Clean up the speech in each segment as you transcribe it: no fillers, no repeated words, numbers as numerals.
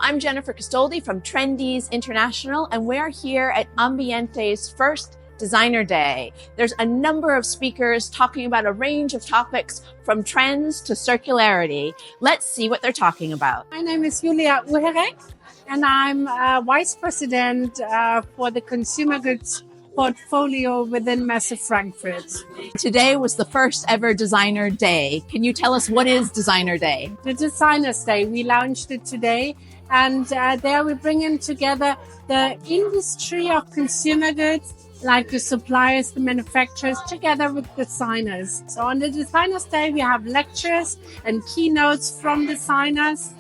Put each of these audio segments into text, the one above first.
I'm Jennifer Castoldi from Trendease International, and we're here at Ambiente's first Designer Day. There's a number of speakers talking about a range of topics from trends to circularity. Let's see what they're talking about. My name is Julia Uherek, and I'm Vice President for the Consumer Goods portfolio within Messe Frankfurt. Today was the first ever Designer Day. Can you tell us what is Designer Day? The Designers Day, we launched it today, and there we're bringing together the industry of consumer goods, like the suppliers, the manufacturers, together with designers. So on the Designers Day, we have lectures and keynotes from designers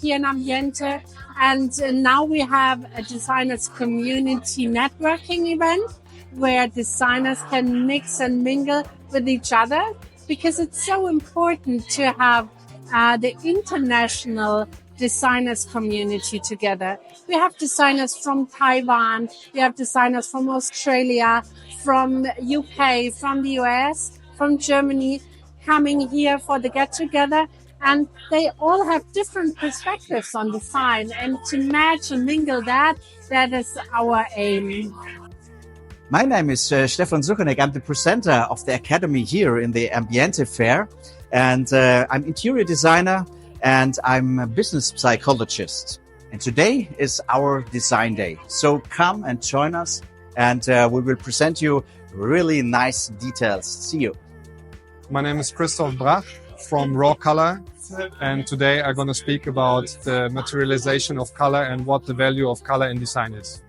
here in Ambiente. And now we have a designers community networking event where designers can mix and mingle with each other, because it's so important to have the international designers community together. We have designers from Taiwan, we have designers from Australia, from UK, from the US, from Germany, coming here for the get-together. And they all have different perspectives on design, and to match and mingle that is our aim. My name is Stefan Suchanek. I'm the presenter of the Academy here in the Ambiente Fair, and I'm interior designer and I'm a business psychologist. And today is our Design Day. So come and join us, and we will present you really nice details. See you. My name is Christoph Brach from Raw Color, and today I'm going to speak about the materialization of color and what the value of color in design is.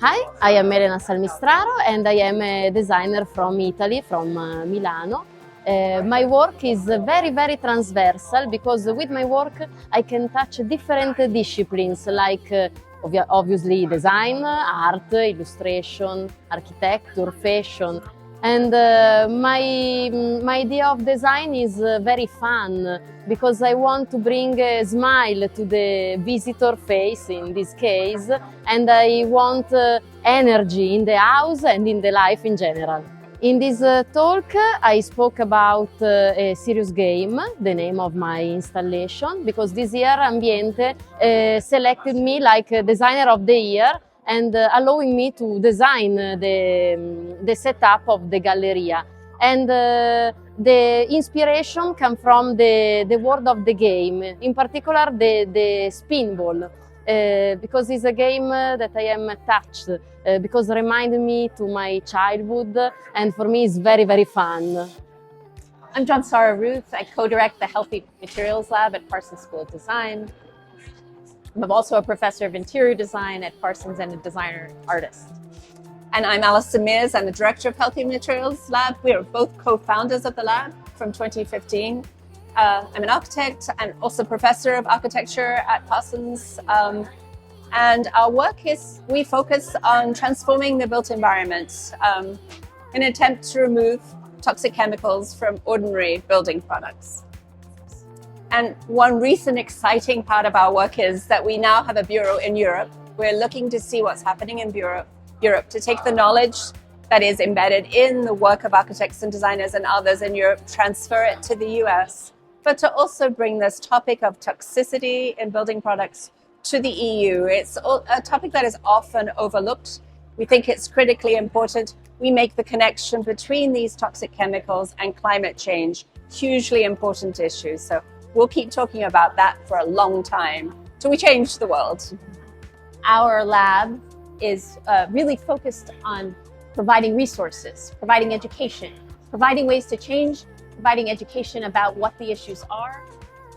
Hi, I am Elena Salmistraro and I am a designer from Italy, from Milano. My work is very transversal, because with my work I can touch different disciplines like obviously design, art, illustration, architecture, fashion. And my idea of design is very fun, because I want to bring a smile to the visitor face in this case, and I want energy in the house and in the life in general. In this talk I spoke about a serious game, the name of my installation, because this year Ambiente selected me like Designer of the Year, and allowing me to design the setup of the Galleria. And the inspiration comes from the world of the game, in particular the spinball, because it's a game that I am touched, because it reminds me to my childhood, and for me it's very fun. I'm John Sarah Ruth. I co-direct the Healthy Materials Lab at Parsons School of Design. I'm also a professor of interior design at Parsons and a designer artist. And I'm Alison Mears. I'm the director of Healthy Materials Lab. We are both co-founders of the lab from 2015. I'm an architect and also professor of architecture at Parsons. And our work is, we focus on transforming the built environment in an attempt to remove toxic chemicals from ordinary building products. And one recent exciting part of our work is that we now have a bureau in Europe. We're looking to see what's happening in Europe to take the knowledge that is embedded in the work of architects and designers and others in Europe, transfer it to the US, but to also bring this topic of toxicity in building products to the EU. It's a topic that is often overlooked. We think it's critically important. We make the connection between these toxic chemicals and climate change, hugely important issues. So we'll keep talking about that for a long time till we change the world. Our lab is really focused on providing resources, providing education, providing ways to change, providing education about what the issues are,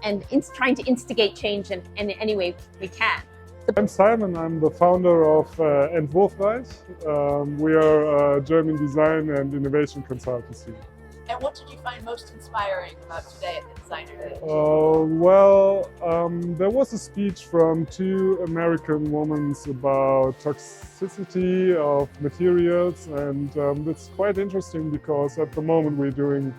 and trying to instigate change in any way we can. I'm Simon. I'm the founder of Entwurfreich. We are a German design and innovation consultancy. And what did you find most inspiring about today at the Designer Day? There was a speech from two American women about toxicity of materials, and it's quite interesting because at the moment we're doing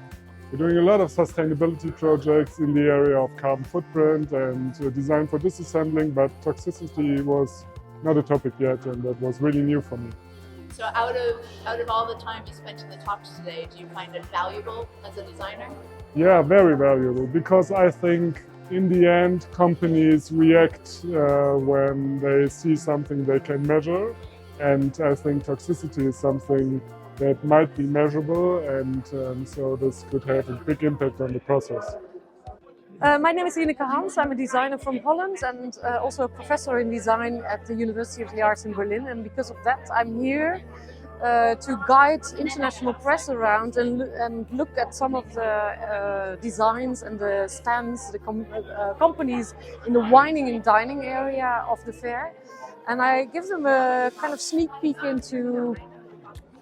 a lot of sustainability projects in the area of carbon footprint and design for disassembling, but toxicity was not a topic yet, and that was really new for me. So out of all the time you spent in the talks today, do you find it valuable as a designer? Yeah, very valuable, because I think in the end, companies react when they see something they can measure. And I think toxicity is something that might be measurable, and so this could have a big impact on the process. My name is Ineke Hans. I'm a designer from Holland and also a professor in design at the University of the Arts in Berlin. And because of that, I'm here to guide international press around and look at some of the designs and the stands, the companies in the wining and dining area of the fair. And I give them a kind of sneak peek into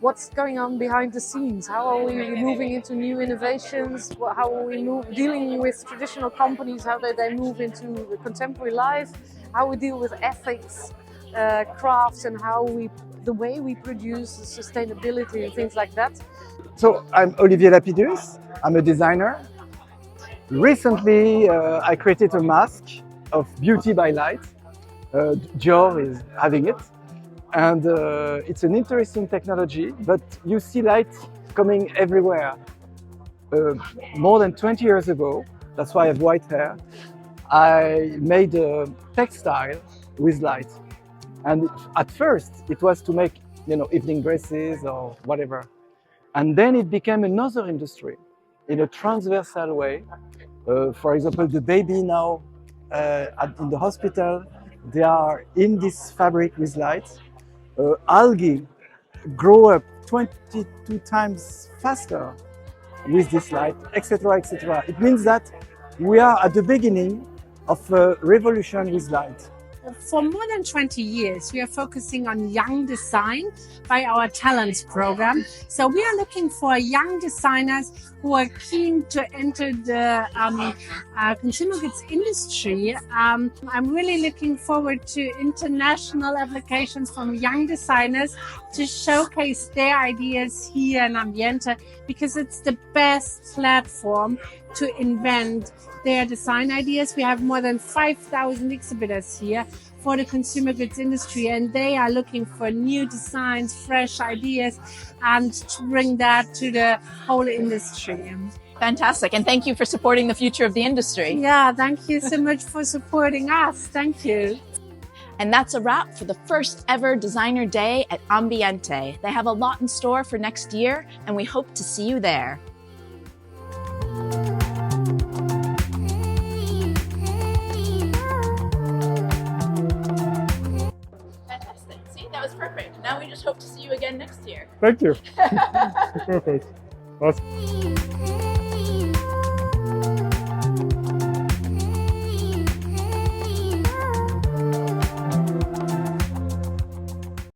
what's going on behind the scenes. How are we moving into new innovations? How are we dealing with traditional companies? How they move into the contemporary life? How we deal with ethics, crafts, and the way we produce, sustainability and things like that. So I'm Olivier Lapidus. I'm a designer. Recently, I created a mask of beauty by light. Dior is having it. And it's an interesting technology, but you see light coming everywhere. More than 20 years ago, that's why I have white hair, I made a textile with light. And at first, it was to make, evening dresses or whatever. And then it became another industry in a transversal way. For example, the baby now in the hospital, they are in this fabric with light. Algae grow up 22 times faster with this light, etc., etc. It means that we are at the beginning of a revolution with light. For more than 20 years, we are focusing on young design by our talents program. So we are looking for young designers who are keen to enter the consumer goods industry. I'm really looking forward to international applications from young designers to showcase their ideas here in Ambiente, because it's the best platform to invent their design ideas. We have more than 5,000 exhibitors here for the consumer goods industry, and they are looking for new designs, fresh ideas, and to bring that to the whole industry. Fantastic. And thank you for supporting the future of the industry. Yeah, thank you so much for supporting us. Thank you. And that's a wrap for the first ever Designer Day at Ambiente. They have a lot in store for next year, and we hope to see you there. Fantastic. See, that was perfect. Now we just hope to see you again next year. Thank you. Perfect. Awesome.